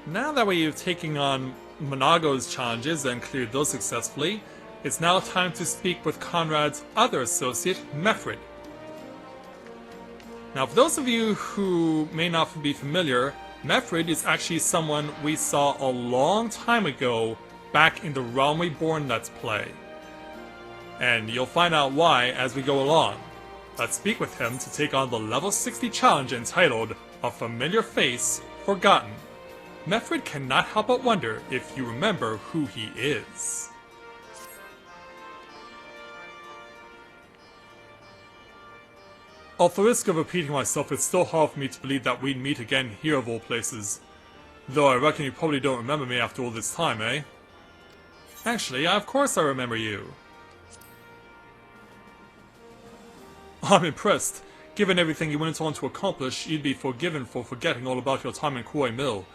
Now that we've taken on Monago's challenges and cleared those successfully, it's now time to speak with Conrad's other associate, Mefrid. Now, for those of you who may not be familiar, Mefrid is actually someone we saw a long time ago back in the Realm Reborn Let's Play. And you'll find out why as we go along. Let's speak with him to take on the level 60 challenge entitled A Familiar Face Forgotten. Mefrid cannot help but wonder if you remember who he is. At the risk of repeating myself, it's still hard for me to believe that we'd meet again here of all places. Though I reckon you probably don't remember me after all this time, eh? Actually, of course I remember you. I'm impressed. Given everything you went on to accomplish, you'd be forgiven for forgetting all about your time in Koi Mill.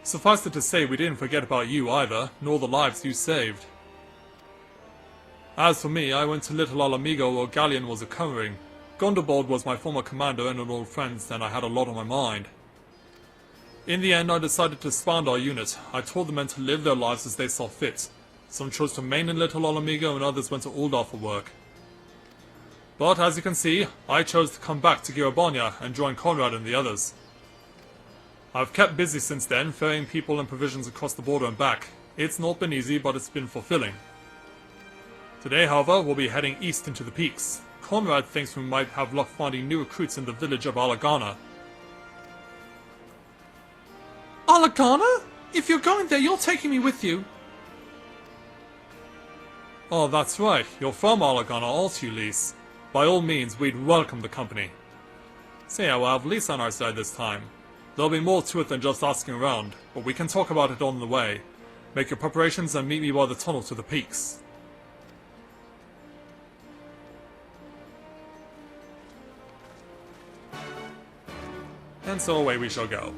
Suffice it to say, we didn't forget about you either, nor the lives you saved. As for me, I went to Little Alamigo while Galleon was recovering. Gondobald was my former commander and an old friend, and I had a lot on my mind. In the end, I decided to expand our unit. I told the men to live their lives as they saw fit. Some chose to remain in Little Alamigo and others went to Uldar for work. But as you can see, I chose to come back to Girabanya and join Conrad and the others. I've kept busy since then, ferrying people and provisions across the border and back. It's not been easy, but it's been fulfilling. Today, however, we'll be heading east into the peaks. Conrad thinks we might have luck finding new recruits in the village of Ala Gannha. Ala Gannha? If you're going there, you're taking me with you. Oh, that's right. You're from Ala Gannha, aren't you, Lyse? By all means, we'd welcome the company. So yeah, we'll have Lyse on our side this time. There'll be more to it than just asking around, but we can talk about it on the way. Make your preparations and meet me by the tunnel to the peaks. And so away we shall go.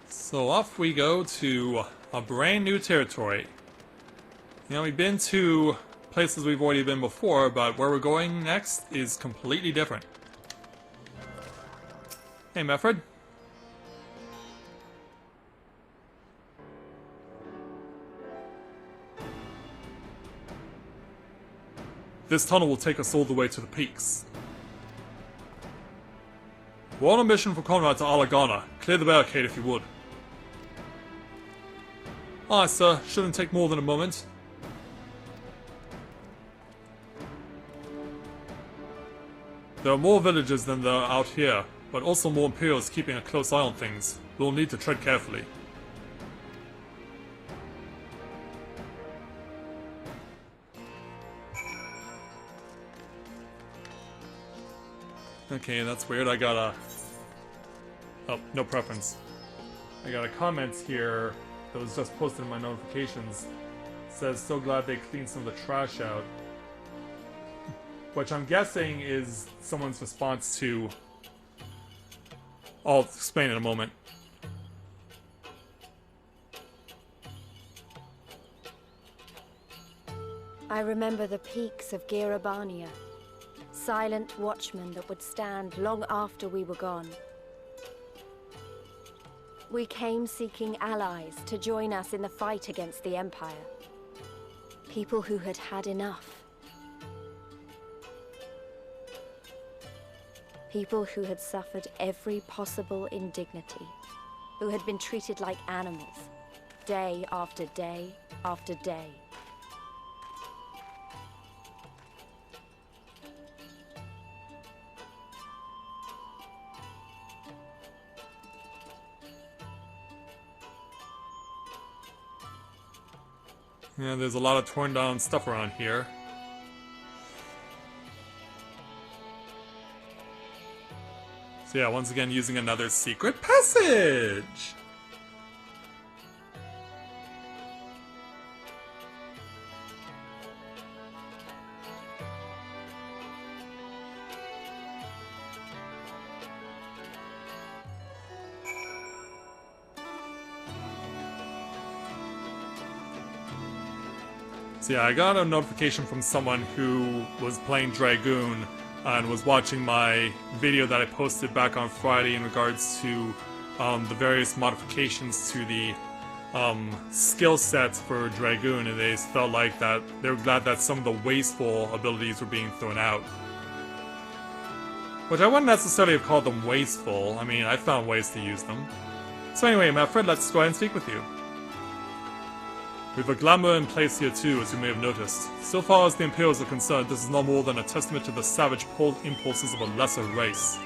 So off we go to a brand new territory. You know, we've been to places we've already been before, but where we're going next is completely different. Hey, Mefrid. This tunnel will take us all the way to the peaks. We're on a mission for Conrad to Ala Gannha. Clear the barricade if you would. Aye, sir. Shouldn't take more than a moment. There are more villagers than there are out here, but also more Imperials keeping a close eye on things. We'll need to tread carefully. Okay, that's weird. I got a... Oh, no preference. I got a comment here that was just posted in my notifications. It says, so glad they cleaned some of the trash out. Which I'm guessing is someone's response to... I'll explain in a moment. I remember the peaks of Girabanya. Silent watchmen that would stand long after we were gone. We came seeking allies to join us in the fight against the Empire. People who had had enough. People who had suffered every possible indignity. Who had been treated like animals, day after day after day. Yeah, there's a lot of torn down stuff around here. So yeah, once again using another secret passage! So yeah, I got a notification from someone who was playing Dragoon and was watching my video that I posted back on Friday in regards to the various modifications to the skill sets for Dragoon, and they felt like that they were glad that some of the wasteful abilities were being thrown out. Which I wouldn't necessarily have called them wasteful. I mean, I found ways to use them. So anyway, Manfred, let's go ahead and speak with you. We have a glamour in place here too, as you may have noticed. So far as the Imperials are concerned, this is no more than a testament to the savage impulses of a lesser race.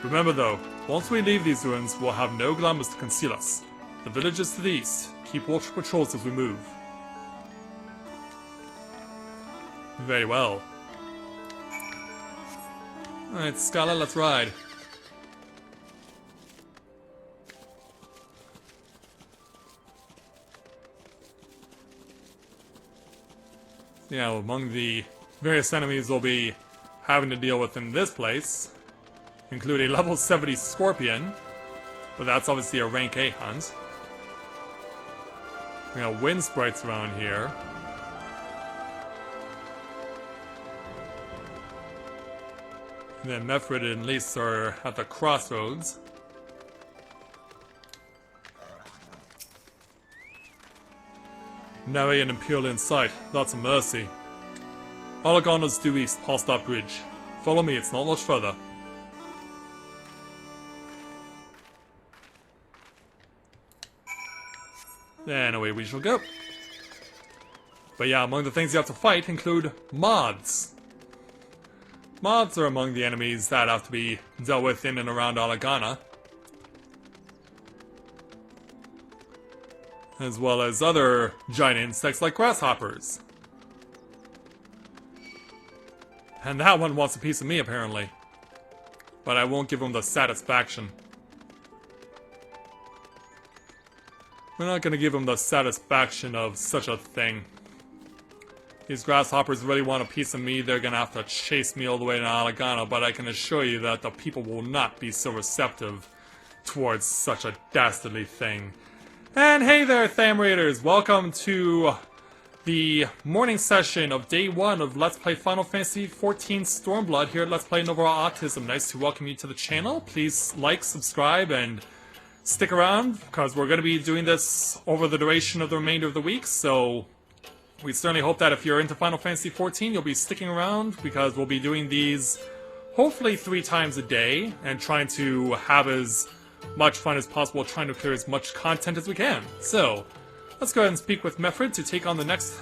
Remember though, once we leave these ruins, we'll have no glamours to conceal us. The village is to the east. Keep watch patrols as we move. Very well. Alright, Scala, let's ride. Yeah, among the various enemies we'll be having to deal with in this place include a level 70 Scorpion, but that's obviously a rank A hunt. We got wind sprites around here. And then Mefrid and Lyse are at the crossroads. Now an Imperial in sight. That's a mercy. Ala Gannha's due east past that bridge. Follow me, it's not much further. And away we shall go. But yeah, among the things you have to fight include mods. Mods are among the enemies that have to be dealt with in and around Ala Gannha, as well as other giant insects like grasshoppers. And that one wants a piece of me, apparently. But I won't give him the satisfaction. We're not going to give him the satisfaction of such a thing. These grasshoppers really want a piece of me, they're going to have to chase me all the way to Ala Gannha, but I can assure you that the people will not be so receptive towards such a dastardly thing. And hey there, Tham Raiders! Welcome to the morning session of day 1 of Let's Play Final Fantasy XIV Stormblood here at Let's Play Nova Autism. Nice to welcome you to the channel. Please like, subscribe, and stick around, because we're going to be doing this over the duration of the remainder of the week, so we certainly hope that if you're into Final Fantasy XIV, you'll be sticking around, because we'll be doing these hopefully 3 times a day, and trying to have as much fun as possible, trying to clear as much content as we can. So, let's go ahead and speak with Mefrid to take on the next,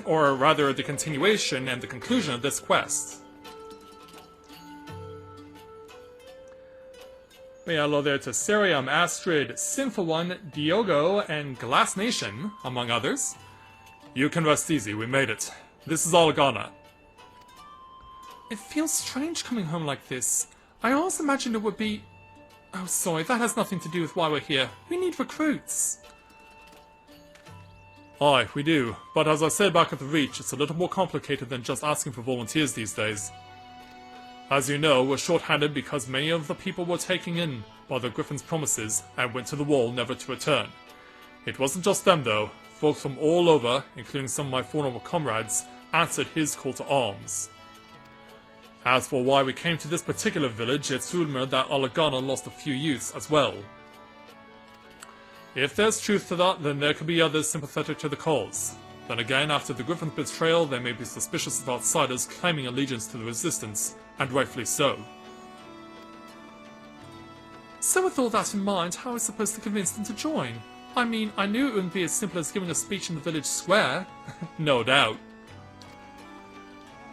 or rather the continuation and the conclusion of this quest. Hey, hello there to Sarium, Astrid, Sinful One, Diogo, and Glass Nation, among others. You can rest easy, we made it. This is Ala Gannha. It feels strange coming home like this. I always imagined it would be... Oh, sorry, that has nothing to do with why we're here. We need recruits. Aye, we do. But as I said back at the Reach, it's a little more complicated than just asking for volunteers these days. As you know, we're short-handed because many of the people were taken in by the Griffin's promises and went to the wall never to return. It wasn't just them, though. Folks from all over, including some of my former comrades, answered his call to arms. As for why we came to this particular village, it's rumored that Ala Gannha lost a few youths as well. If there's truth to that, then there could be others sympathetic to the cause. Then again, after the Griffin's betrayal, they may be suspicious of outsiders claiming allegiance to the Resistance, and rightfully so. So with all that in mind, how are we supposed to convince them to join? I mean, I knew it wouldn't be as simple as giving a speech in the village square. No doubt.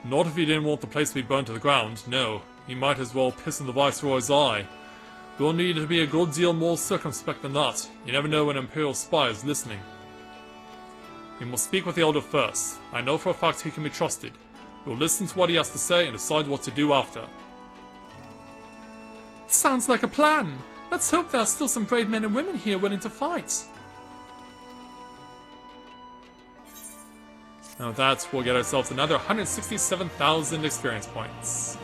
Not if he didn't want the place to be burnt to the ground, no. He might as well piss in the Viceroy's eye. We'll need to be a good deal more circumspect than that. You never know when an Imperial spy is listening. We must speak with the Elder first. I know for a fact he can be trusted. We'll listen to what he has to say and decide what to do after. Sounds like a plan. Let's hope there are still some brave men and women here willing to fight. Now with that, we'll get ourselves another 167,000 experience points.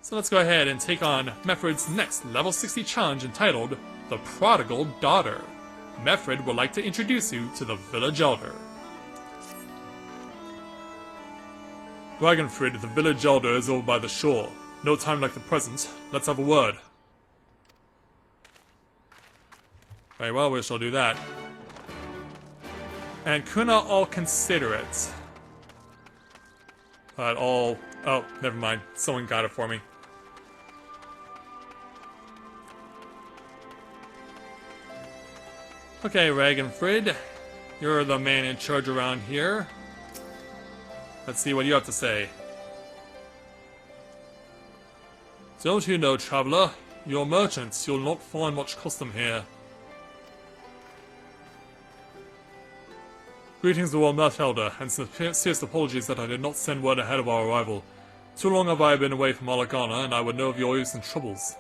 So let's go ahead and take on Mefrid's next level 60 challenge entitled The Prodigal Daughter. Mefrid would like to introduce you to the Village Elder. Ragnfrid, the village elder, is over by the shore. No time like the present. Let's have a word. Very well, we shall do that. And Kuna, I'll consider it. But all... Oh, never mind. Someone got it for me. Okay, Ragnfrid. You're the man in charge around here. Let's see what you have to say. Don't you know, traveller? You're merchants. You'll not find much custom here. Greetings to all met, Elder, and sincerest apologies that I did not send word ahead of our arrival. Too long have I been away from Ala Gannha, and I would know of your recent troubles.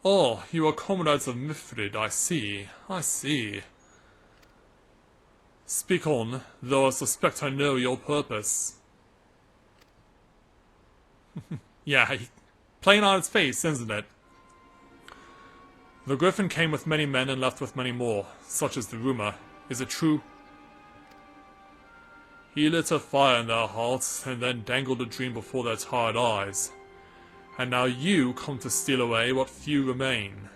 Oh, you are comrades of Mifrid, I see. I see. Speak on, though I suspect I know your purpose. Yeah, plain on its face, isn't it? The Griffin came with many men and left with many more, such is the rumor. Is it true? He lit a fire in their hearts, and then dangled a dream before their tired eyes. And now you come to steal away what few remain.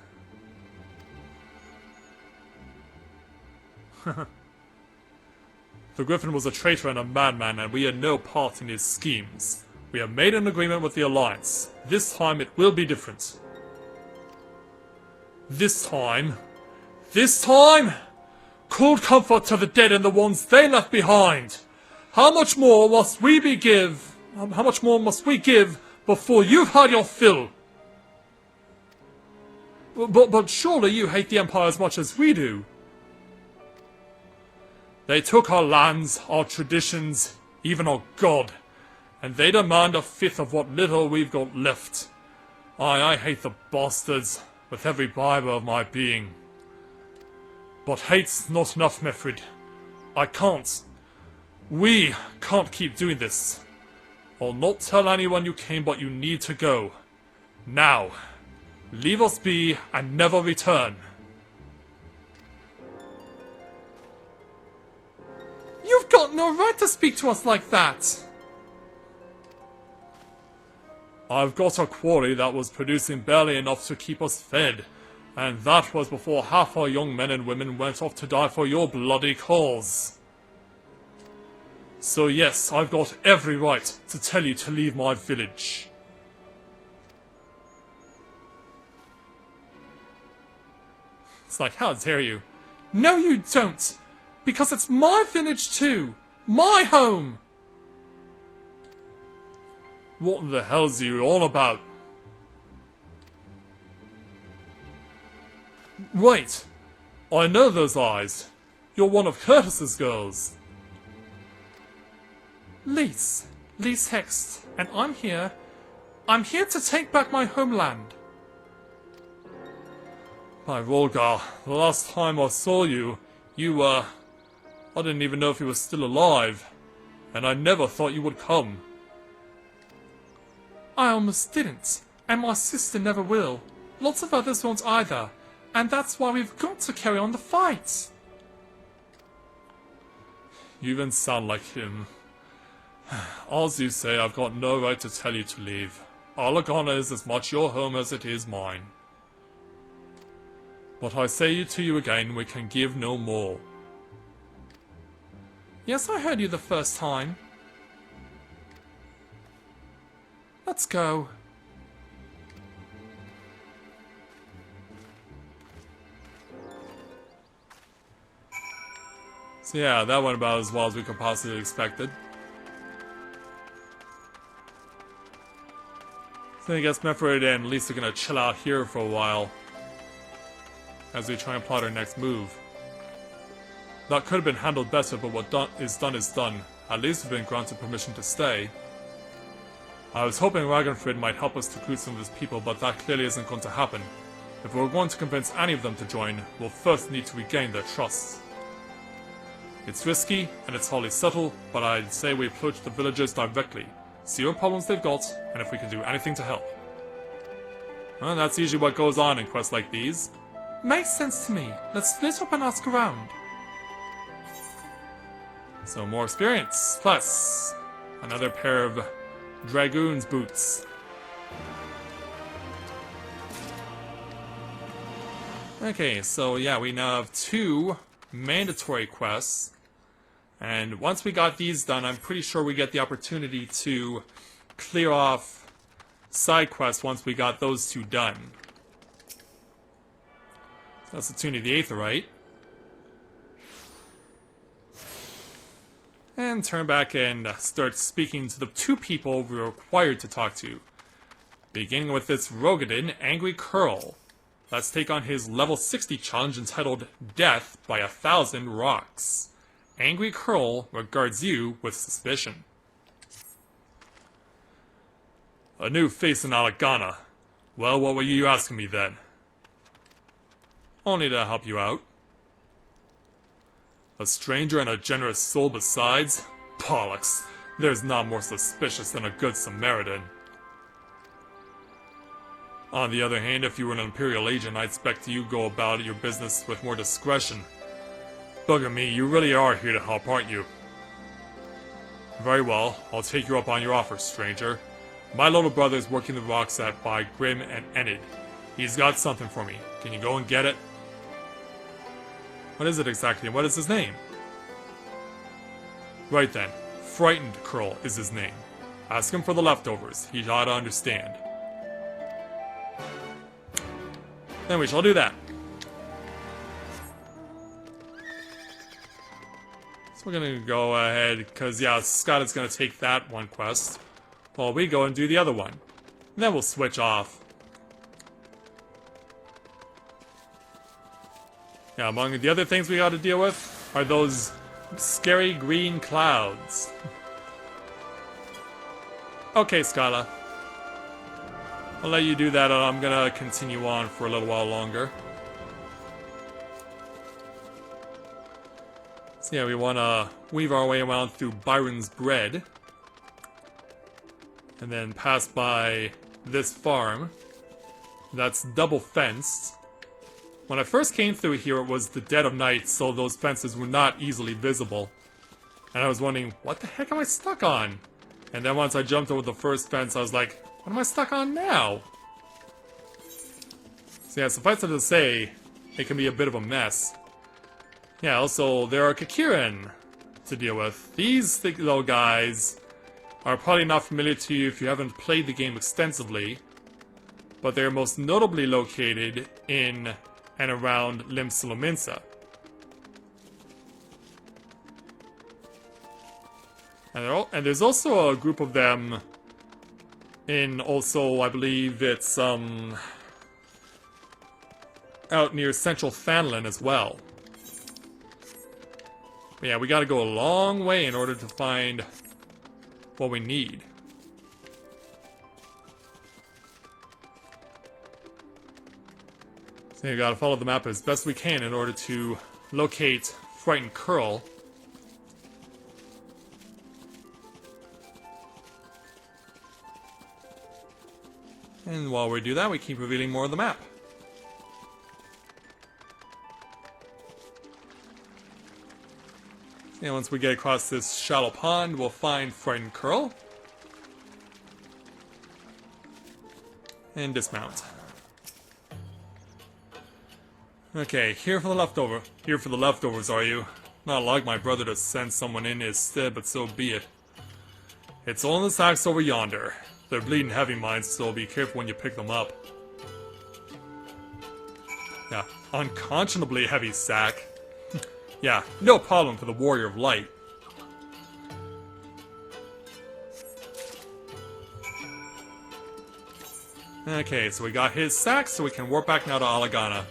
The Griffin was a traitor and a madman, and we had no part in his schemes. We have made an agreement with the Alliance. This time it will be different. This time? Cold comfort to the dead and the ones they left behind. How much more must we give before you've had your fill? But surely you hate the Empire as much as we do. They took our lands, our traditions, even our God, and they demand a fifth of what little we've got left. I hate the bastards with every fibre of my being. But hate's not enough, Mifrid. We can't keep doing this. I'll not tell anyone you came, but you need to go. Now, leave us be and never return. You've got no right to speak to us like that! I've got a quarry that was producing barely enough to keep us fed, and that was before half our young men and women went off to die for your bloody cause. So yes, I've got every right to tell you to leave my village. It's like, how dare you? No you don't! Because it's my village too! My home! What the hell's you all about? Wait! I know those eyes. You're one of Curtis's girls. Lyse Hext, and I'm here to take back my homeland. By Rolgar, the last time I saw you, I didn't even know if you were still alive, and I never thought you would come. I almost didn't, and my sister never will. Lots of others won't either, and that's why we've got to carry on the fight. You even sound like him. As you say, I've got no right to tell you to leave. Ala Gannha is as much your home as it is mine. But I say to you again, we can give no more. Yes, I heard you the first time. Let's go. So yeah, that went about as well as we could possibly expected. So I guess Mifrid and Lyse are gonna chill out here for a while as we try and plot our next move. That could have been handled better, but what is done is done. At least we've been granted permission to stay. I was hoping Ragnfrid might help us to recruit some of his people, but that clearly isn't going to happen. If we're going to convince any of them to join, we'll first need to regain their trust. It's risky, and it's hardly subtle, but I'd say we approach the villagers directly, see what problems they've got, and if we can do anything to help. Well, that's usually what goes on in quests like these. Makes sense to me. Let's split up and ask around. So more experience, plus another pair of Dragoon's boots. Okay, so yeah, we now have 2 mandatory quests. And once we got these done, I'm pretty sure we get the opportunity to clear off side quests once we got those 2 done. So that's the Tune of the Aetheryte. And turn back and start speaking to the 2 people we were required to talk to. Beginning with this Rogadin, Angry Curl. Let's take on his level 60 challenge entitled Death by 1,000 Rocks. Angry Curl regards you with suspicion. A new face in Ala Gannha. Well, what were you asking me then? Only to help you out. A stranger and a generous soul besides? Bollocks. There's not more suspicious than a good Samaritan. On the other hand, if you were an Imperial agent, I'd expect you go about your business with more discretion. Bugger me, you really are here to help, aren't you? Very well, I'll take you up on your offer, stranger. My little brother's working the rocks by Grim and Enid. He's got something for me. Can you go and get it? What is it exactly, and what is his name? Right then, Frightened Curl is his name. Ask him for the leftovers. He ought to understand. Then we shall do that. So we're gonna go ahead, because yeah, Scott is gonna take that one quest, while we go and do the other one. And then we'll switch off. Yeah, among the other things we gotta deal with are those scary green clouds. Okay, Scala. I'll let you do that, and I'm gonna continue on for a little while longer. So yeah, we wanna weave our way around through Byron's Bread. And then pass by this farm. That's double fenced. When I first came through here, it was the dead of night, so those fences were not easily visible. And I was wondering, what the heck am I stuck on? And then once I jumped over the first fence, I was like, what am I stuck on now? So yeah, suffice it to say, it can be a bit of a mess. Yeah, also, there are Kakirin to deal with. These little guys are probably not familiar to you if you haven't played the game extensively, but they're most notably located in and around Limsalominsa. And there's also a group of them in also, I believe it's out near central Fanlin as well. But yeah, we gotta go a long way in order to find what we need. So you gotta follow the map as best we can in order to locate Frightened Curl. And while we do that, we keep revealing more of the map. And once we get across this shallow pond, we'll find Frightened Curl. And dismount. Okay, here for the leftovers, are you? Not like my brother to send someone in his stead, but so be it. It's all in the sacks over yonder. They're bleeding heavy mines, so be careful when you pick them up. Yeah, unconscionably heavy sack. Yeah, no problem for the Warrior of Light. Okay, so we got his sack, so we can warp back now to Ala Gannha.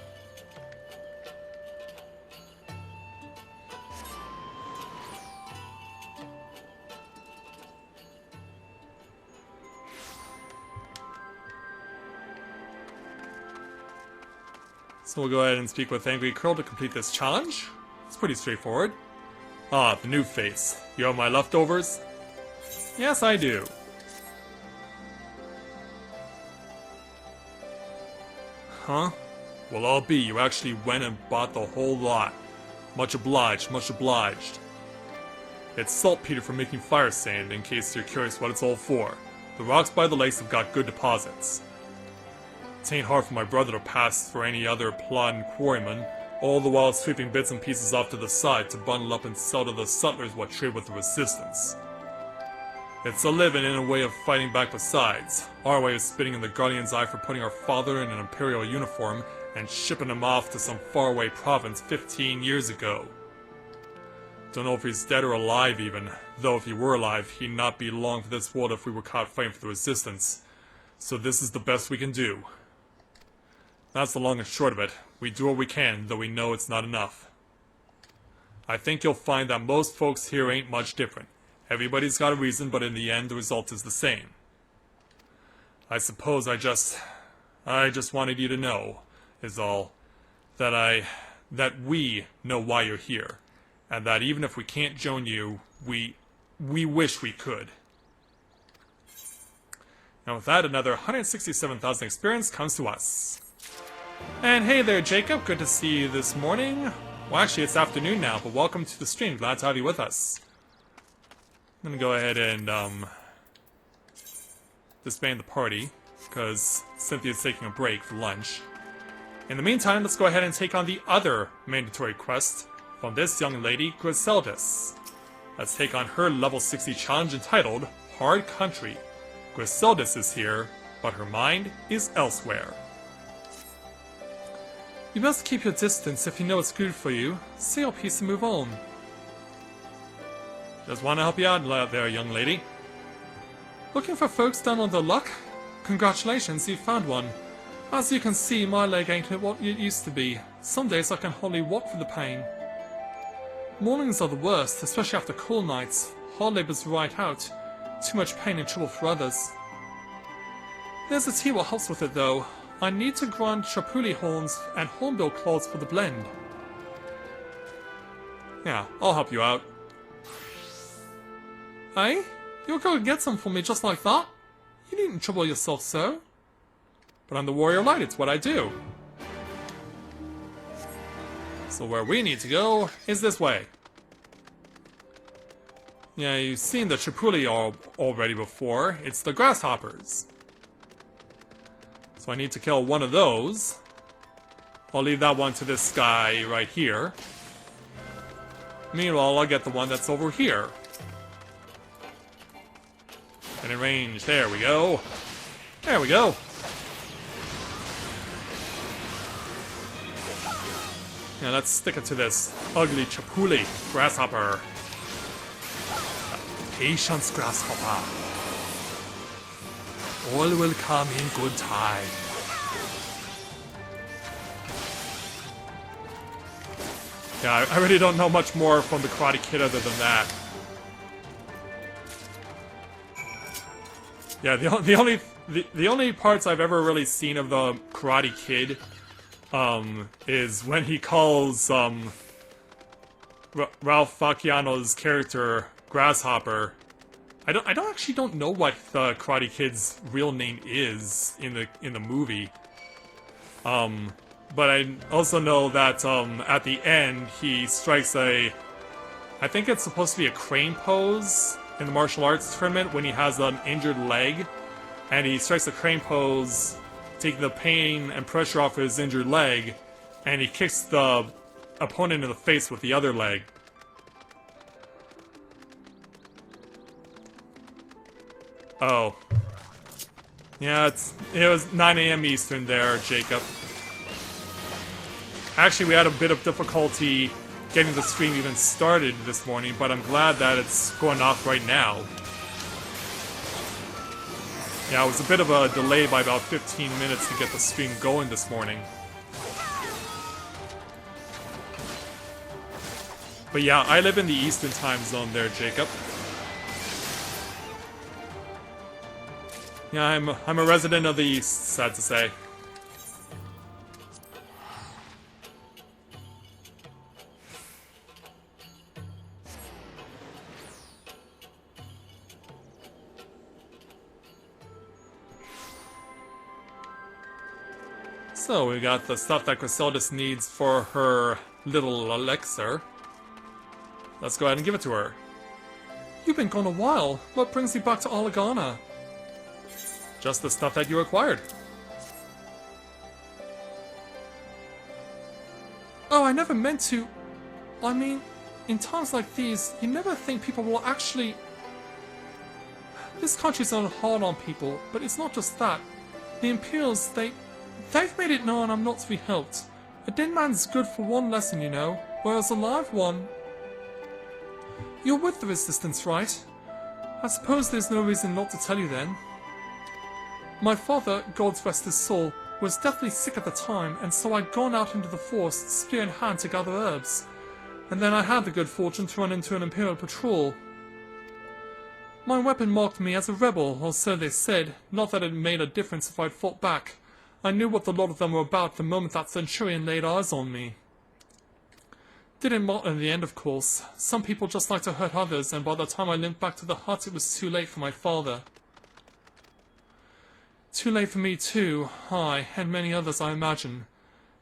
So we'll go ahead and speak with Angry Curl to complete this challenge. It's pretty straightforward. Ah, the new face. You have my leftovers? Yes, I do. Huh? Well, I'll be. You actually went and bought the whole lot. Much obliged, much obliged. It's saltpeter for making fire sand, in case you're curious what it's all for. The rocks by the lakes have got good deposits. It ain't hard for my brother to pass for any other plodding quarryman, all the while sweeping bits and pieces off to the side to bundle up and sell to the sutlers what trade with the resistance. It's a living and a way of fighting back besides. Our way of spitting in the Guardian's eye for putting our father in an Imperial uniform and shipping him off to some faraway province 15 years ago. Don't know if he's dead or alive even, though if he were alive, he'd not be long for this world if we were caught fighting for the resistance. So this is the best we can do. That's the long and short of it. We do what we can, though we know it's not enough. I think you'll find that most folks here ain't much different. Everybody's got a reason, but in the end the result is the same. I suppose I just wanted you to know, is all, that we know why you're here, and that even if we can't join you, we wish we could. And with that, another 167,000 experience comes to us. And hey there, Jacob. Good to see you this morning. Well, actually, it's afternoon now, but welcome to the stream. Glad to have you with us. I'm gonna go ahead and, disband the party, because Cynthia's taking a break for lunch. In the meantime, let's go ahead and take on the other mandatory quest from this young lady, Griseldis. Let's take on her level 60 challenge entitled Hard Country. Griseldis is here, but her mind is elsewhere. You must keep your distance if you know it's good for you. Say your piece and move on. Just want to help you out there, young lady. Looking for folks down on the luck? Congratulations, you found one. As you can see, my leg ain't what it used to be. Some days I can hardly walk for the pain. Mornings are the worst, especially after cool nights. Hard labor's right out. Too much pain and trouble for others. There's a tea what helps with it, though. I need to grind chapuli horns and hornbill claws for the blend. Yeah, I'll help you out. Hey? You'll go and get some for me just like that? You needn't trouble yourself so. But I'm the warrior light, it's what I do. So where we need to go is this way. Yeah, you've seen the chapuli already before. It's the grasshoppers. So I need to kill one of those. I'll leave that one to this guy right here. Meanwhile, I'll get the one that's over here. And in range, there we go. There we go. Now let's stick it to this ugly chapuli grasshopper. Patience, grasshopper. All will come in good time. Yeah, I really don't know much more from the Karate Kid other than that. Yeah, the only parts I've ever really seen of the Karate Kid is when he calls Ralph Facciano's character Grasshopper. I don't know what the Karate Kid's real name is in the movie. But I also know that at the end he strikes I think it's supposed to be a crane pose in the martial arts tournament when he has an injured leg, and he strikes a crane pose, taking the pain and pressure off his injured leg, and he kicks the opponent in the face with the other leg. Oh. Yeah, it was 9 AM Eastern there, Jacob. Actually, we had a bit of difficulty getting the stream even started this morning, but I'm glad that it's going off right now. Yeah, it was a bit of a delay by about 15 minutes to get the stream going this morning. But yeah, I live in the Eastern time zone there, Jacob. Yeah, I'm a resident of the East, sad to say. So we got the stuff that Griseldis needs for her little elixir. Let's go ahead and give it to her. You've been gone a while. What brings you back to Ala Gannha? Just the stuff that you acquired. Oh, I never meant to... I mean, in times like these, you never think people will actually... This country's on hard on people, but it's not just that. The Imperials, they've made it known I'm not to be helped. A dead man's good for one lesson, you know, whereas a live one... You're with the Resistance, right? I suppose there's no reason not to tell you then. My father, God rest his soul, was deathly sick at the time, and so I'd gone out into the forest, spear in hand, to gather herbs. And then I had the good fortune to run into an Imperial patrol. My weapon marked me as a rebel, or so they said, not that it made a difference if I'd fought back. I knew what the lot of them were about the moment that Centurion laid eyes on me. Didn't matter in the end, of course. Some people just like to hurt others, and by the time I limped back to the hut, it was too late for my father. Too late for me too, I, and many others I imagine.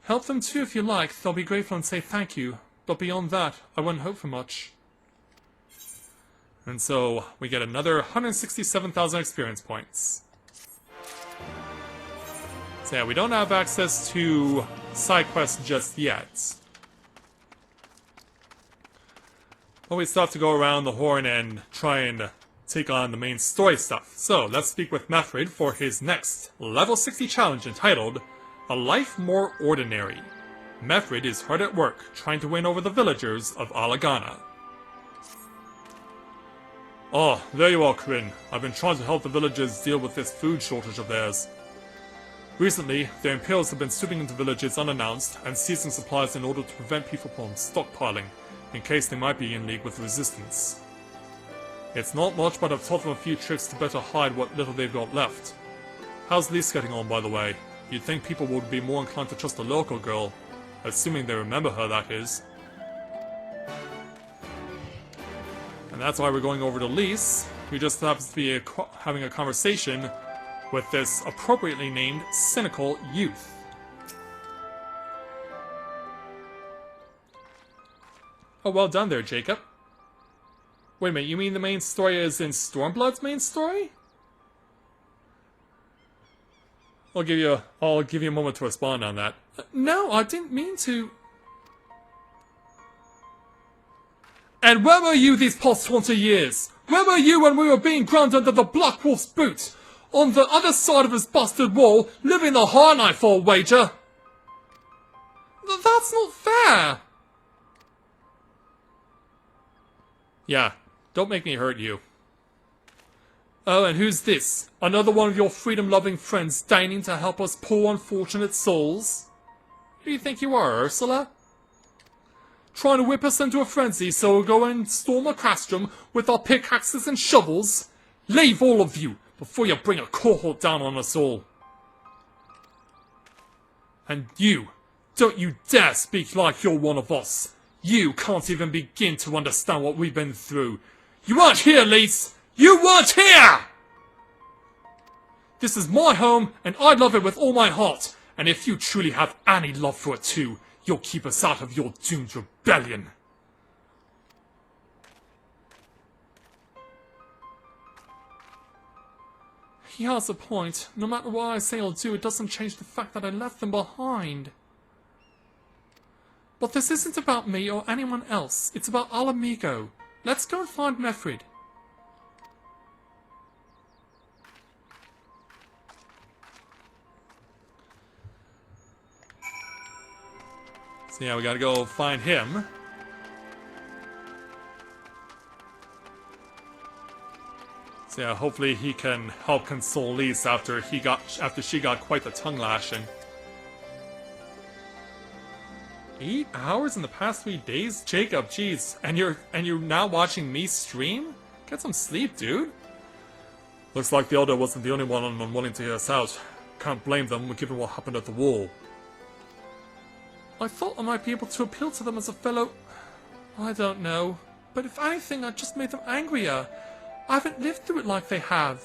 Help them too if you like, they'll be grateful and say thank you, but beyond that, I wouldn't hope for much. And so, we get another 167,000 experience points. So yeah, we don't have access to side quests just yet. But we still have to go around the horn and try and take on the main story stuff. So, let's speak with Methrid for his next level 60 challenge entitled A Life More Ordinary. Methrid is hard at work, trying to win over the villagers of Ala Gannha. Oh, there you are, Corinne. I've been trying to help the villagers deal with this food shortage of theirs. Recently, the Imperials have been swooping into villages unannounced and seizing supplies in order to prevent people from stockpiling, in case they might be in league with the Resistance. It's not much, but I've taught them a few tricks to better hide what little they've got left. How's Lyse getting on, by the way? You'd think people would be more inclined to trust a local girl, assuming they remember her, that is. And that's why we're going over to Lyse, who just happens to be having a conversation with this appropriately named cynical youth. Oh, well done there, Jacob. Wait a minute, you mean the main story is in Stormblood's main story? I'll give you a moment to respond on that. No, I didn't mean to. And where were you these past 20 years? Where were you when we were being ground under the Black Wolf's boot? On the other side of his bastard wall, living the hard life for a wager? That's not fair! Yeah, don't make me hurt you. Oh, and who's this? Another one of your freedom-loving friends deigning to help us poor unfortunate souls? Who do you think you are, Ursula? Trying to whip us into a frenzy so we'll go and storm a castrum with our pickaxes and shovels? Leave, all of you, before you bring a cohort down on us all. And you, don't you dare speak like you're one of us. You can't even begin to understand what we've been through. You weren't here, Lyse! You weren't here! This is my home, and I love it with all my heart. And if you truly have any love for it too, you'll keep us out of your doomed rebellion. He has a point. No matter what I say or do, it doesn't change the fact that I left them behind. But this isn't about me or anyone else. It's about Ala Gannha. Let's go and find Methrid. So yeah, we gotta go find him. So yeah, hopefully he can help console Lyse after she got quite the tongue lashing. 8 hours in the past 3 days? Jacob, jeez. And you're now watching me stream? Get some sleep, dude. Looks like the Elder wasn't the only one unwilling to hear us out. Can't blame them given what happened at the wall. I thought I might be able to appeal to them as a fellow... I don't know. But if anything, I just made them angrier. I haven't lived through it like they have.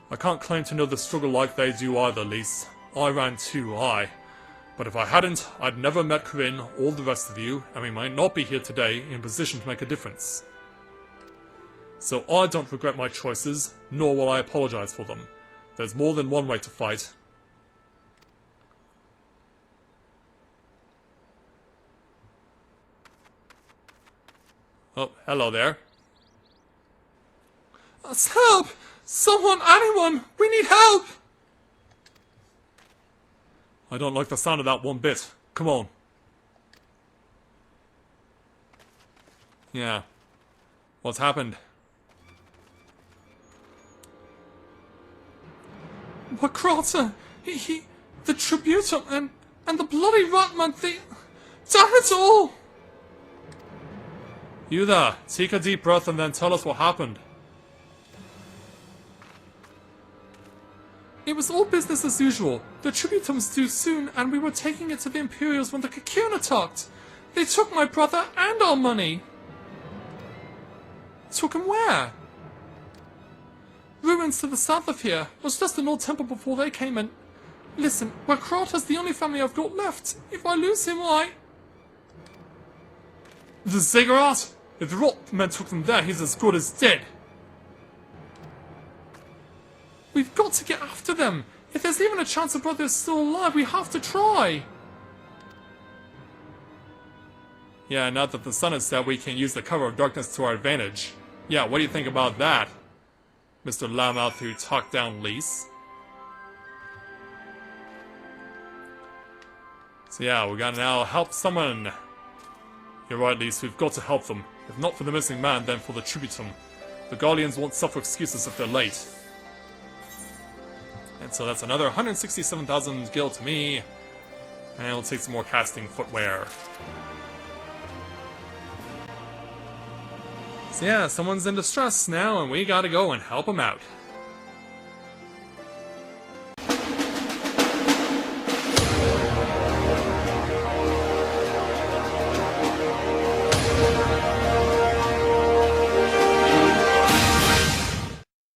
I can't claim to know the struggle like they do either, Lyse. I ran too, But if I hadn't, I'd never met Corinne or the rest of you, and we might not be here today in a position to make a difference. So I don't regret my choices, nor will I apologize for them. There's more than one way to fight. Oh, hello there. Help! Someone, anyone! We need help! I don't like the sound of that one bit. Come on. Yeah. What's happened? Makrata! The Tributum and the bloody Ratman, damn it all! You there, take a deep breath and then tell us what happened. It was all business as usual. The Tributum's due soon, and we were taking it to the Imperials when the Cocoon attacked. They took my brother and our money. Took him where? Ruins to the south of here. Was just an old temple before they came in. Listen, Makrata's the only family I've got left. If I lose him, The Ziggurat? If the Rotmen took them there, he's as good as dead. We've got to get after them. If there's even a chance a brother is still alive, we have to try. Yeah, now that the sun is set, we can use the cover of darkness to our advantage. Yeah, what do you think about that, Mr. Loudmouth who talked down Lyse? So yeah, we gotta now help someone. You're right, Lyse, we've got to help them. If not for the missing man, then for the Tributum. The Guardians won't suffer excuses if they're late. And so that's another 167,000 gil to me. And we'll take some more casting footwear. So yeah, someone's in distress now, and we gotta go and help him out.